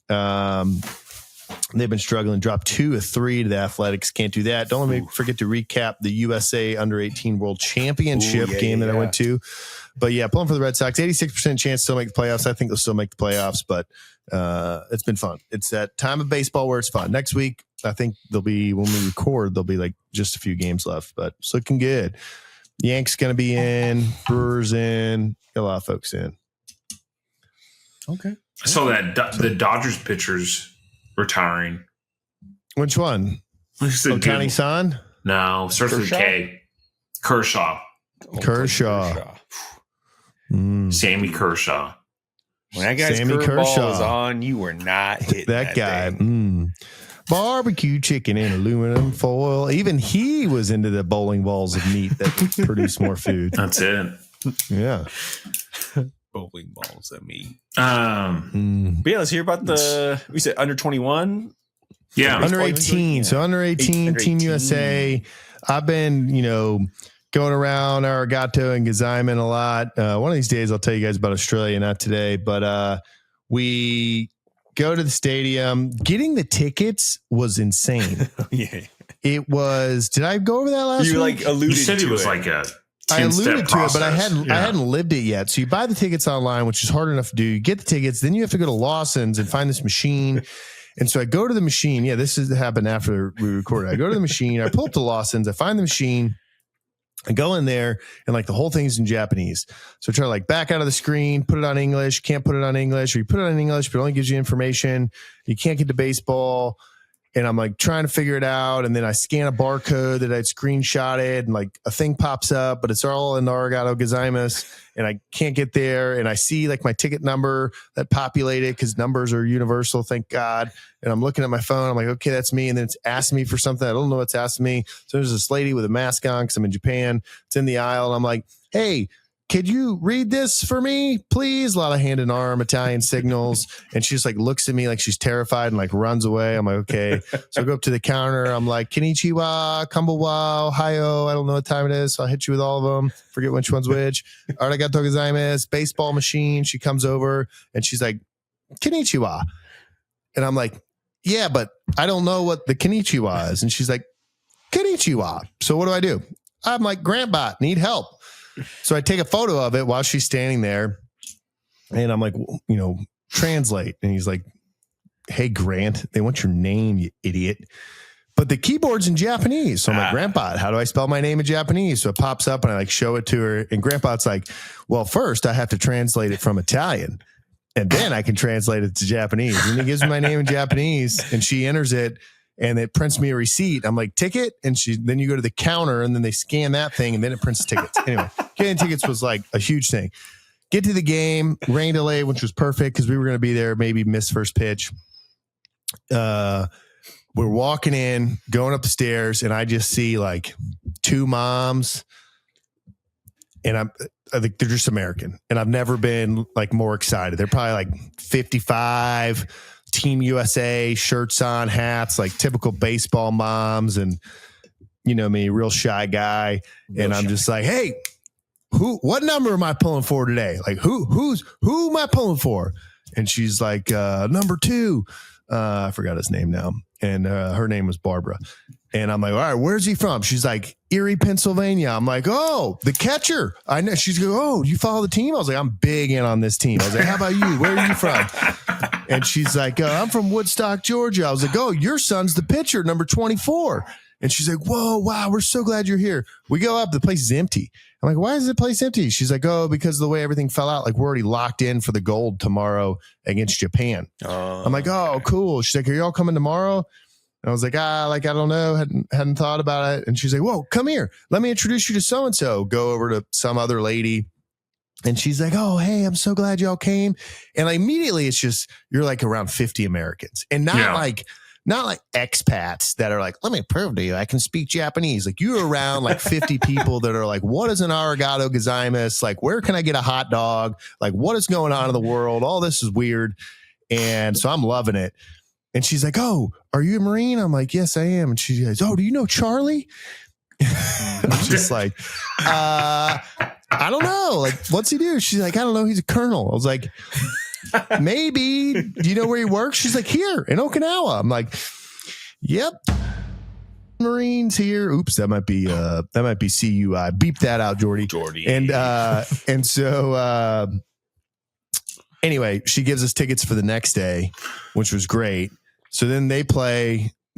They've been struggling. Dropped 2 of 3 to the Athletics. Can't do that. Don't let me forget to recap the USA Under-18 World Championship game that I went to. But yeah, pulling for the Red Sox. 86% chance to still make the playoffs. I think they'll still make the playoffs, but it's been fun. It's that time of baseball where it's fun. Next week, I think when we record, there'll be just a few games left, but it's looking good. Yanks going to be in, Brewers in, got a lot of folks in. Okay. I saw that the Dodgers pitchers retiring. Which one? Ohtani-san? No, starts with a K. Kershaw. Sammy Kershaw. When that guy's curveball is on, you were not hitting that guy. Barbecue chicken in aluminum foil. Even he was into the bowling balls of meat that produce more food. That's it. Yeah. Bowling balls of meat. But yeah, let's hear about we said under 21. Yeah. Under 18. Yeah. So under 18, Team USA. I've been, going around Arigato and Gazaiman a lot. One of these days, I'll tell you guys about Australia, not today, but We go to the stadium. Getting the tickets was insane. Yeah. It was. Did I go over that last week? You like alluded You said to it was it. like a I 10-step alluded to it, but I process. hadn't lived it yet. So you buy the tickets online, which is hard enough to do. You get the tickets, then you have to go to Lawson's and find this machine. And so I go to the machine. Yeah, this has happened after we recorded. I go to the machine. I pull up to Lawson's. I find the machine. I go in there and like the whole thing's in Japanese. So I try to like back out of the screen, put it on English, can't put it on English, or you put it on English, but it only gives you information. You can't get to baseball. And I'm like trying to figure it out. And then I scan a barcode that I'd screenshotted and like a thing pops up, but it's all in arigato gozaimasu. And I can't get there. And I see like my ticket number that populated because numbers are universal, thank God. And I'm looking at my phone. I'm like, okay, that's me. And then it's asking me for something. I don't know what's asking me. So there's this lady with a mask on because I'm in Japan. It's in the aisle. And I'm like, hey, could you read this for me, please? A lot of hand and arm, Italian signals. And she just like looks at me like she's terrified and like runs away. I'm like, okay. So I go up to the counter. I'm like, konnichiwa, konbanwa, ohio. I don't know what time it is. So I'll hit you with all of them. Forget which one's which. Arigato gozaimasu, baseball machine. She comes over and she's like, konnichiwa. And I'm like, yeah, but I don't know what the konnichiwa is. And she's like, konnichiwa. So what do? I'm like, Grandbot, need help. So I take a photo of it while she's standing there and I'm like, translate. And he's like, hey, Grant, they want your name, you idiot. But the keyboard's in Japanese. So I'm like, Grandpa, how do I spell my name in Japanese? So it pops up and I like show it to her. And Grandpa's like, well, first I have to translate it from Italian and then I can translate it to Japanese. And he gives me my name in Japanese and she enters it. And it prints me a receipt. I'm like, ticket? And then you go to the counter and then they scan that thing and then it prints tickets. Anyway, getting tickets was like a huge thing. Get to the game, rain delay, which was perfect because we were going to be there, maybe miss first pitch. We're walking in, going up the stairs, and I just see like two moms. And I think they're just American. And I've never been like more excited. They're probably like 55, Team USA, shirts on, hats, like typical baseball moms. And you know me, real shy guy. And I'm just like, hey, what number am I pulling for today? Like who am I pulling for? And she's like, number 2. I forgot his name now. And her name was Barbara. And I'm like, all right, where's he from? She's like, Erie, Pennsylvania. I'm like, oh, the catcher. I know. She's going, oh, you follow the team? I was like, I'm big in on this team. I was like, how about you? Where are you from? And she's like, I'm from Woodstock, Georgia. I was like, oh, your son's the pitcher, number 24. And she's like, whoa, wow, we're so glad you're here. We go up, the place is empty. I'm like, why is the place empty? She's like, oh, because of the way everything fell out. Like, we're already locked in for the gold tomorrow against Japan. I'm like, oh, cool. She's like, are y'all coming tomorrow? And I was like, I don't know. Hadn't thought about it. And she's like, whoa, come here. Let me introduce you to so-and-so. Go over to some other lady. And she's like, oh, hey, I'm so glad y'all came. And immediately it's just, you're like around 50 Americans and not like expats that are like, let me prove to you, I can speak Japanese. Like you're around like 50 people that are like, what is an arigato gozaimasu? Like, where can I get a hot dog? Like, what is going on in the world? All this is weird. And so I'm loving it. And she's like, oh, are you a Marine? I'm like, yes, I am. And she goes, oh, do you know Charlie? I'm just like, I don't know. Like, what's he do? She's like, I don't know. He's a colonel. I was like, maybe. Do you know where he works? She's like, here in Okinawa. I'm like, yep. Marines here. Oops, that might be CUI. Beep that out, Jordy. And so anyway, she gives us tickets for the next day, which was great. So then they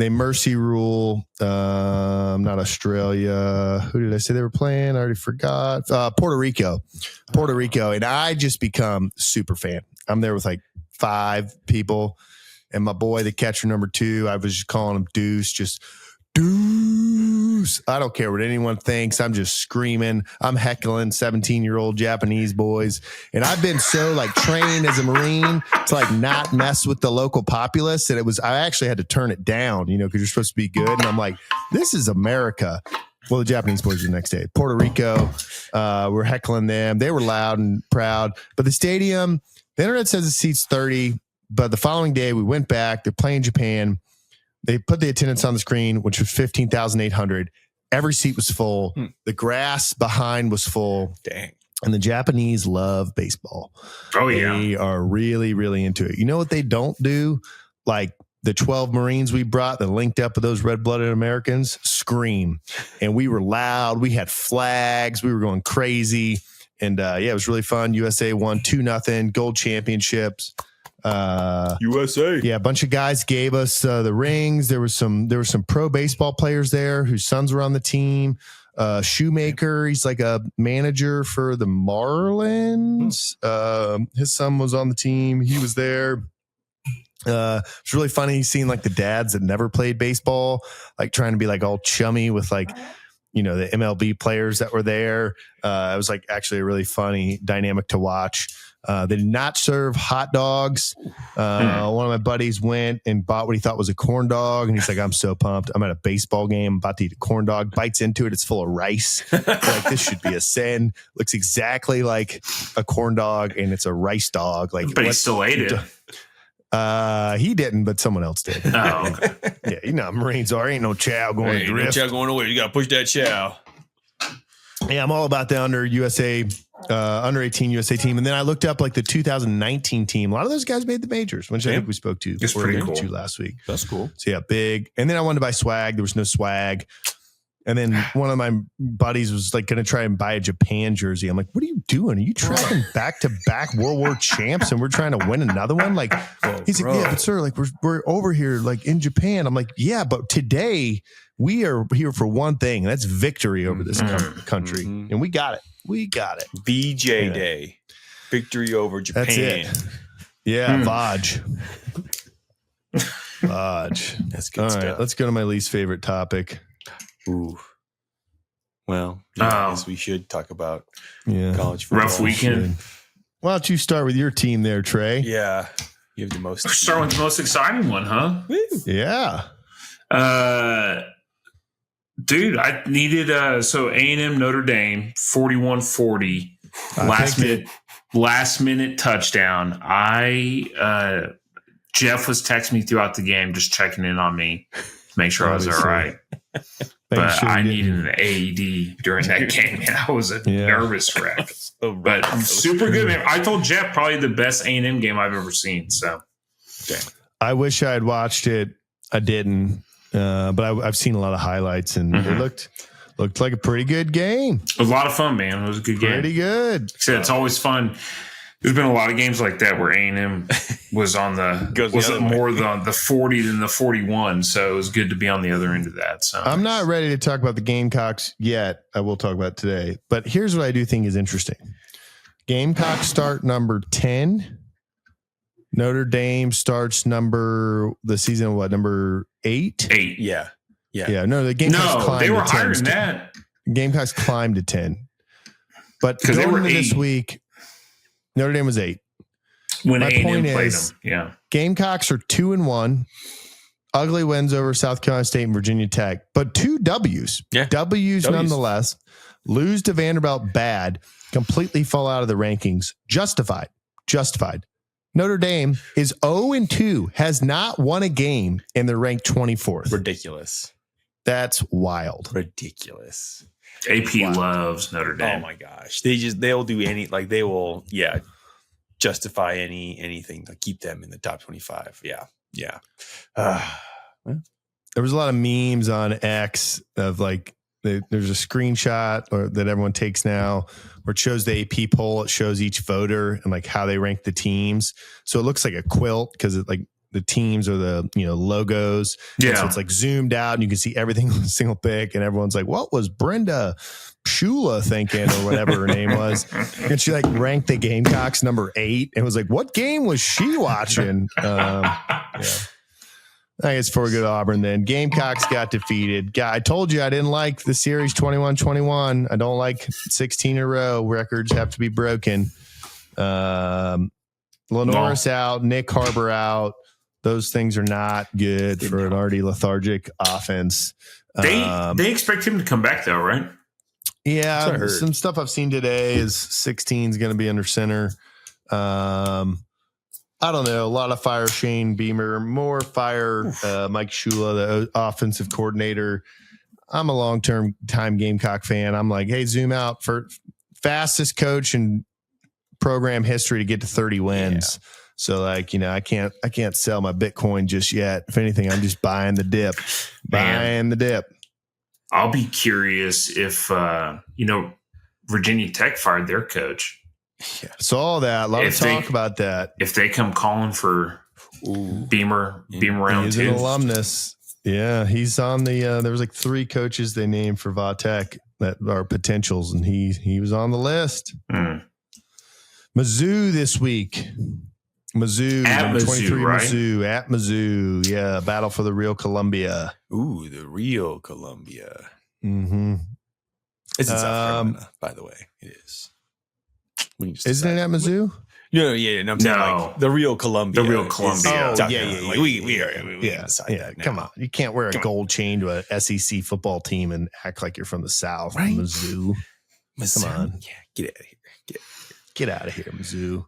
mercy rule. Not Australia. Who did I say they were playing? I already forgot. Puerto Rico. And I just become super fan. I'm there with like 5 people. And my boy, the catcher number 2, I was just calling him Deuce, just Deuce. I don't care what anyone thinks. I'm just screaming. I'm heckling 17-year-old Japanese boys. And I've been so like trained as a Marine to like not mess with the local populace that I actually had to turn it down, because you're supposed to be good. And I'm like, this is America. Well, the Japanese boys were the next day. Puerto Rico, we're heckling them. They were loud and proud. But the stadium, the internet says the seat's 30. But the following day, we went back. They're playing Japan. They put the attendance on the screen, which was 15,800. Every seat was full. The grass behind was full. Dang. And the Japanese love baseball. Oh, yeah. They are really, really into it. You know what they don't do? Like the 12 Marines we brought that linked up with those red-blooded Americans, scream. And we were loud. We had flags. We were going crazy. And it was really fun. USA won 2-0 gold championships. USA. Yeah, a bunch of guys gave us the rings. There were some pro baseball players there whose sons were on the team. Shoemaker, he's like a manager for the Marlins. His son was on the team. He was there. It's really funny seeing like the dads that never played baseball, like trying to be like all chummy with like, the MLB players that were there. It was like actually a really funny dynamic to watch. They did not serve hot dogs. One of my buddies went and bought what he thought was a corn dog. And he's like, I'm so pumped. I'm at a baseball game, about to eat a corn dog, bites into it. It's full of rice. Like, this should be a sin. Looks exactly like a corn dog and it's a rice dog. Like, but he still ate it. He didn't, but someone else did. Oh, okay. Yeah, Marines are. Ain't no chow going to drift. No chow going away. You got to push that chow. Yeah, I'm all about the under 18 USA team. And then I looked up like the 2019 team. A lot of those guys made the majors, which I think we spoke to. It's pretty cool. Last week. That's cool. So yeah, big. And then I wanted to buy swag. There was no swag. And then one of my buddies was like going to try and buy a Japan jersey. I'm like, what are you doing? Are you tracking back-to-back World War champs and we're trying to win another one? Like, he's like, yeah, but sir, like we're over here like in Japan. I'm like, yeah, but today we are here for one thing. And that's victory over this country. And we got it. VJ Day. Victory over Japan. That's it. Yeah, Vaj. That's good All stuff. right, let's go to my least favorite topic. Ooh. Well, I guess we should talk about college football. Rough weekend. Why don't you start with your team there, Trey? Yeah. You have the most. Start with the most exciting one, huh? Yeah. Dude, I needed A&M Notre Dame 41-40 last minute touchdown. Jeff was texting me throughout the game, just checking in on me to make sure I was all right. But I needed an AED during that game, and I was a nervous wreck. But super good, man. I told Jeff probably the best A&M game I've ever seen. So, I wish I had watched it. I didn't, but I've seen a lot of highlights, and it looked like a pretty good game. It was a lot of fun, man. It was a good game. Pretty good. Like I said, it's always fun. There's been a lot of games like that where A&M was on the 40 than the 41, so it was good to be on the other end of that. So I'm not ready to talk about the Gamecocks yet. I will talk about it today, but here's what I do think is interesting. Gamecocks start number 10. Notre Dame starts number 8? 8. Yeah. No, the Gamecocks climbed. They were to 10. higher than that. Gamecocks climbed to 10, but because they were 8 this week. Notre Dame was 8. When A&M point played is, them. Yeah. Gamecocks are 2-1. Ugly wins over South Carolina State and Virginia Tech, but 2 W's. Yeah. W's nonetheless. Lose to Vanderbilt bad. Completely fall out of the rankings. Justified. Notre Dame is 0-2. Has not won a game, and they're ranked 24th. Ridiculous. That's wild. Ridiculous. AP loves Notre Dame. Oh my gosh. They'll do they will justify anything to keep them in the top 25. Yeah. There was a lot of memes on X of like there's a screenshot that everyone takes now where it shows the AP poll. It shows each voter and like how they rank the teams. So it looks like a quilt because it like the teams are the logos. Yeah. So it's like zoomed out and you can see everything in a single pic, and everyone's like, what was Brenda Shula thinking, or whatever her name was? And she like ranked the Gamecocks number 8 and was like, what game was she watching? I guess before we go to Auburn, then Gamecocks got defeated. I told you I didn't like the series 21-21. I don't like 16 in a row. Records have to be broken. Lenoris out, Nick Harbor out. Those things are not good for an already lethargic offense. They expect him to come back though, right? Yeah, some stuff I've seen today is 16 is going to be under center. I don't know. A lot of fire Shane Beamer, more fire Mike Shula, the offensive coordinator. I'm a long-term time Gamecock fan. I'm like, hey, zoom out for fastest coach in program history to get to 30 wins. Yeah. So like, I can't sell my Bitcoin just yet. If anything, I'm just buying the dip. Buying the dip. I'll be curious if Virginia Tech fired their coach. Yeah. Saw that. A lot of talk about that. If they come calling for Beamer round he's 2. An alumnus. Yeah, he's on the there was like 3 coaches they named for Vatek that are potentials, and he was on the list. Mizzou this week. Mizzou at Mizzou, 23 right? Mizzou at Mizzou. Yeah, battle for the real Columbia. Ooh, the real Columbia. Mm-hmm. It's in South Carolina, by the way. It is. Isn't it at Mizzou? No, I'm saying like the real Columbia. The real Columbia. Yeah. Like, we decide that now. Come on. You can't wear a gold chain to a SEC football team and act like you're from the South. Right? Mizzou. Come on. Yeah, get out of here. Get out of here, Mizzou.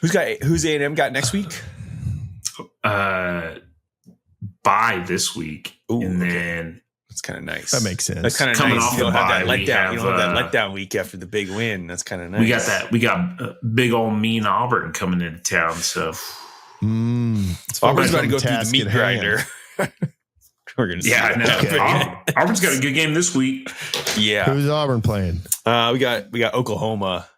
Who's A&M got next week? Bye this week. Ooh, and then that's kind of nice. That makes sense. That's kind of Coming nice. off You don't have that bye, letdown. You don't have that letdown week after the big win. That's kind of nice. We got big old mean Auburn coming into town. So Auburn's about to go through the meat grinder. We're gonna see. I know. Auburn's got a good game this week. Yeah. Who's Auburn playing? We got Oklahoma.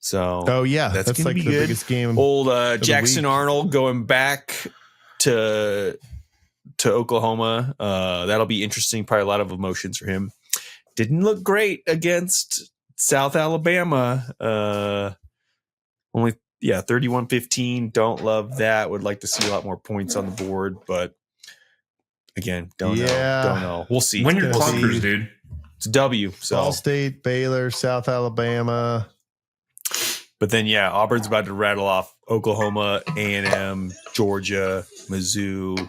So that's like be the good. biggest game. Old Jackson Arnold going back to Oklahoma. That'll be interesting. Probably a lot of emotions for him. Didn't look great against South Alabama. Only 31-15. Don't love that. Would like to see a lot more points on the board, but again, don't know. We'll see. Win your clunkers, dude. It's a W. So Ball State, Baylor, South Alabama. But then, Auburn's about to rattle off Oklahoma, A&M, Georgia, Mizzou.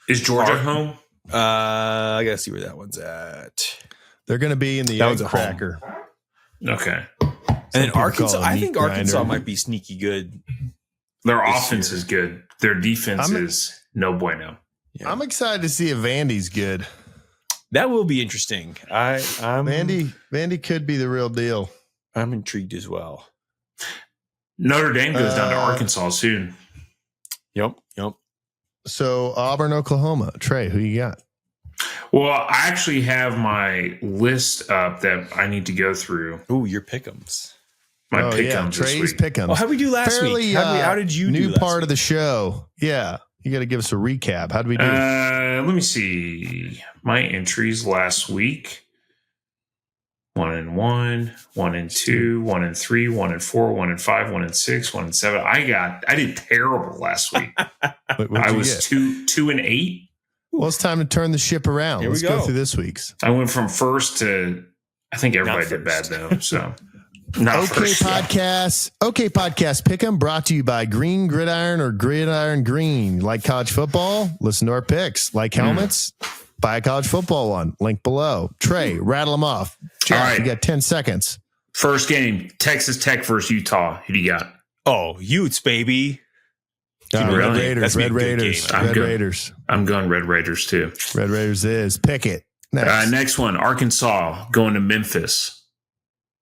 Is Georgia home? I got to see where that one's at. They're going to be in the egg cracker. Okay. And then Arkansas, I think Arkansas might be sneaky good. Their offense is good. Their defense is no bueno. Yeah. I'm excited to see if Vandy's good. That will be interesting. Vandy could be the real deal. I'm intrigued as well. Notre Dame goes down to Arkansas soon. Yep. So Auburn, Oklahoma. Trey, who you got? Well, I actually have my list up that I need to go through. Ooh, your pick'ems. My pick'ems. Trey's pick'ems. Oh, how did we do last week? How did you do last part week? Of the show? Yeah, you got to give us a recap. How did we do? Let me see my entries last week. 1-1, 1-2, 1-3, 1-4, 1-5, 1-6, 1-7. I did terrible last week. I was 2-8. Well, it's time to turn the ship around. Let's go through this week's. I went from first to, I think everybody did bad though. So not first. Okay, podcast pick 'em brought to you by Green Gridiron or Gridiron Green. Like college football? Listen to our picks. Like helmets? Buy a college football one. Link below. Trey, rattle them off. Jeff, all right. You got 10 seconds. First game, Texas Tech versus Utah. Who do you got? Oh, Utes, baby. Red Raiders. Red Raiders. I'm going Red Raiders too. Red Raiders is. Pick it. Next one, Arkansas going to Memphis.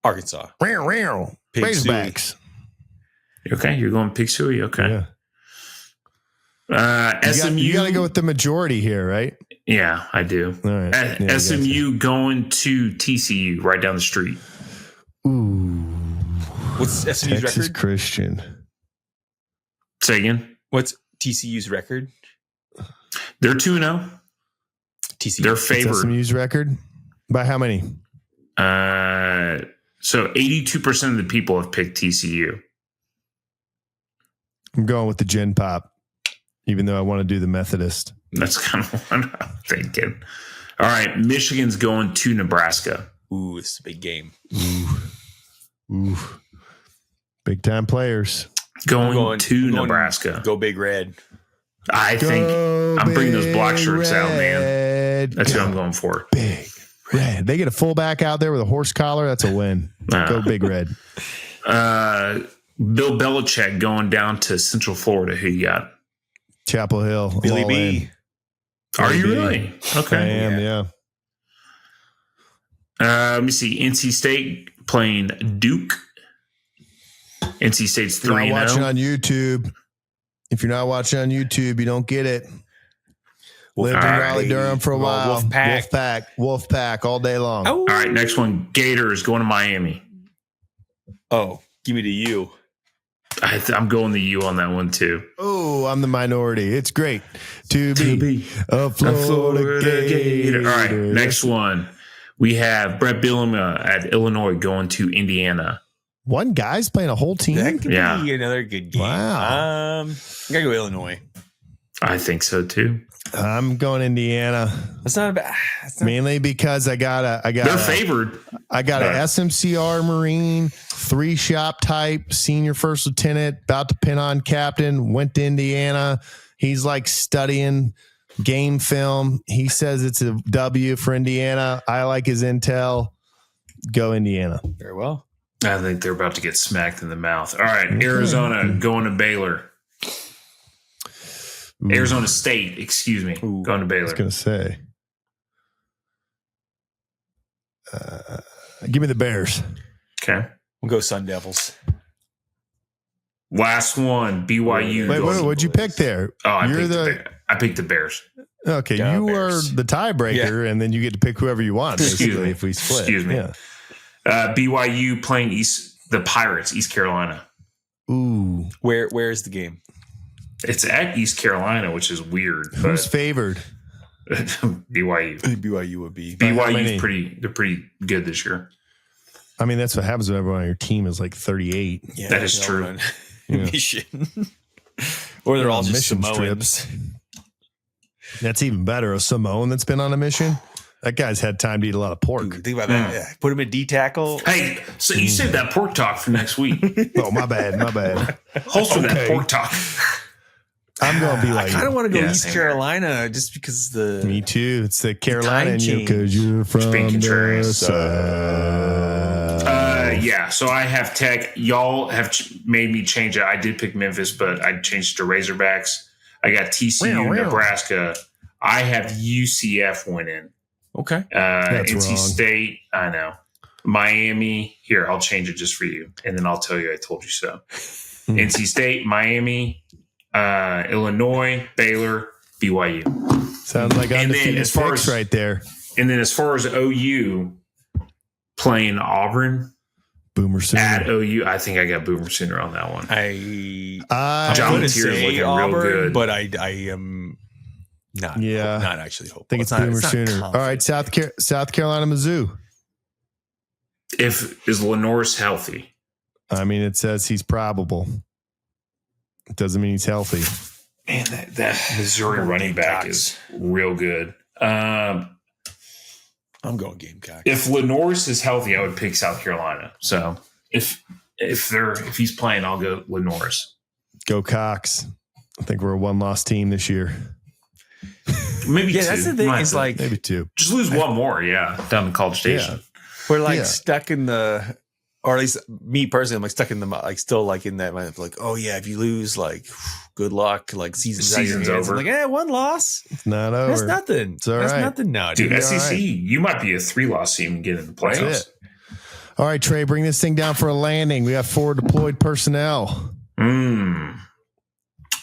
Arkansas. Razorbacks. Okay, you're going Pig Suey. Okay. Yeah. SMU. You got to go with the majority here, right? Yeah, I do. All right. SMU going to TCU right down the street. Ooh. What's SMU's Texas record? Christian. Say again. What's TCU's record? They're 2-0. TCU. They're favored. SMU's record? By how many? So 82% of the people have picked TCU. I'm going with the Gen Pop, even though I want to do the Methodist. That's kind of what I'm thinking. All right. Michigan's going to Nebraska. Ooh, it's a big game. Ooh. Big time players. Going to Nebraska. Go Big Red. I think I'm bringing those black shirts out, man. That's what I'm going for. Big Red. They get a fullback out there with a horse collar. That's a win. Go Big Red. Bill Belichick going down to Central Florida. Who you got? Chapel Hill. Billy B. Are you really? Okay. I am, yeah. Let me see. NC State playing Duke. NC State's 3-0. If you're not watching on YouTube, you don't get it. Lived in Raleigh, Durham for a while. Wolfpack all day long. All right, next one. Gators going to Miami. Oh, give me the U. I'm going the U on that one too. Oh, I'm the minority. It's great to be a Florida Gator. All right, next one. We have Brett Bielema at Illinois going to Indiana. One guy's playing a whole team? That could be another good game. Wow. I gotta go Illinois. I think so too. I'm going Indiana. That's not bad. Mainly because they're favored. I got an SMCR Marine, 3-shop type, senior first lieutenant, about to pin on captain, went to Indiana. He's like studying game film. He says it's a W for Indiana. I like his intel. Go Indiana. Very well. I think they're about to get smacked in the mouth. All right, Arizona going to Baylor. Arizona State, excuse me, going to Baylor. I was going to say. Give me the Bears. Okay. We'll go Sun Devils. Last one, BYU. Wait, what'd you pick there? Oh, I picked the Bears. Okay, Go you Bears. are the tiebreaker, and then you get to pick whoever you want, basically, if we split. Excuse me. Yeah. BYU playing the Pirates, East Carolina. Ooh. Where's the game? It's at East Carolina, which is weird. Who's favored? BYU. BYU would be. BYU's they're pretty good this year. I mean, that's what happens when everyone on your team is like 38. Yeah, that is true. Mission. Or they're all just mission Samoans. strips. That's even better. A Samoan that's been on a mission. That guy's had time to eat a lot of pork. Dude, think about that. Yeah. Put him in D tackle. Hey, so you saved that pork talk for next week. Oh, my bad. Holster that pork talk. I'm going to be like, I kind of want to go Yeah, East same Carolina just because me too. It's the Carolina in you change. because you're from Being the contrarious. south. Yeah, so I have Tech. Y'all have made me change it. I did pick Memphis, but I changed it to Razorbacks. I got TCU, Nebraska. I have UCF winning. Okay. That's NC wrong. State, I know. Miami, here, I'll change it just for you. And then I'll tell you I told you so. NC State, Miami, Illinois, Baylor, BYU. Sounds like undefeated as far picks as- right there. And then as far as OU playing Auburn Boomer Sooner. at OU, I think I got Boomer Sooner on that one. I John gonna Tier's say looking real Auburn, good. but I am not. Yeah. Not actually hopeful. think it's Boomer Sooner. All right, South Carolina, Mizzou. Is Lenore's healthy? I mean, it says he's probable. It doesn't mean he's healthy. Man, that Missouri running back is real good. I'm going Gamecock. If Lenore's is healthy, I would pick South Carolina. So if he's playing, I'll go Lenore's. Go Cox. I think we're a one-loss team this year. Maybe two. That's the thing. It's like Maybe two. just lose one more, down the College Station. we're like Yeah. stuck in the, or at least me personally, I'm like stuck in the still like in that mind of like, oh yeah, if you lose, like good luck, like season's over. I'm like, one loss. It's not over. That's nothing. It's all That's right. nothing now, Dude, dude. SEC, right. you might be a 3-loss team and get in the playoffs. That's it. All right, Trey, bring this thing down for a landing. We have 4 deployed personnel.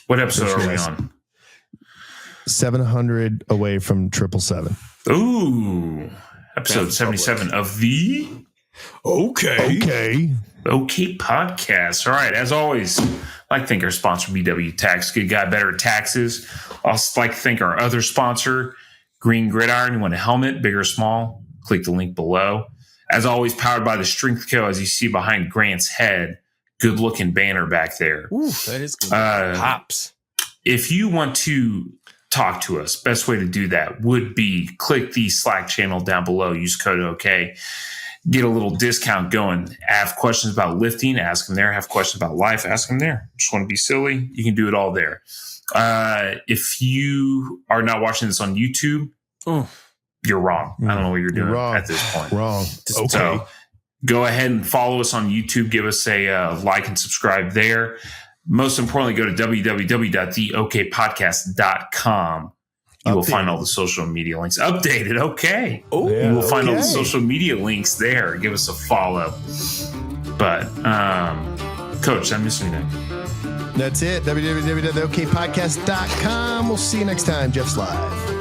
What episode are we Yes. on? 700 away from 777. Ooh, episode 77 of the Okay. OK Podcast. All right, as always, I'd like to thank our sponsor, BW Tax. Good guy, better at taxes. Also like to thank our other sponsor, Green Gridiron. You want a helmet, big or small? Click the link below. As always, powered by the Strength Co. As you see behind Grant's head, good looking banner back there. Ooh, that is good. Pops. If you want to talk to us, best way to do that would be click the Slack channel down below. Use code OK. Get a little discount going. Have questions about lifting, ask them there. Have questions about life, ask them there. Just want to be silly, you can do it all there. If you are not watching this on YouTube, you're wrong. I don't know what you're doing at this point. Wrong. Okay. So go ahead and follow us on YouTube. Give us a like and subscribe there. Most importantly, go to www.theokpodcast.com You will find all the social media links. Updated. Okay. Oh, Yeah, you will find all the okay. social media links there. Give us a follow. But, Coach, I miss you now. That's it. www.theokpodcast.com. We'll see you next time. Jeff's live.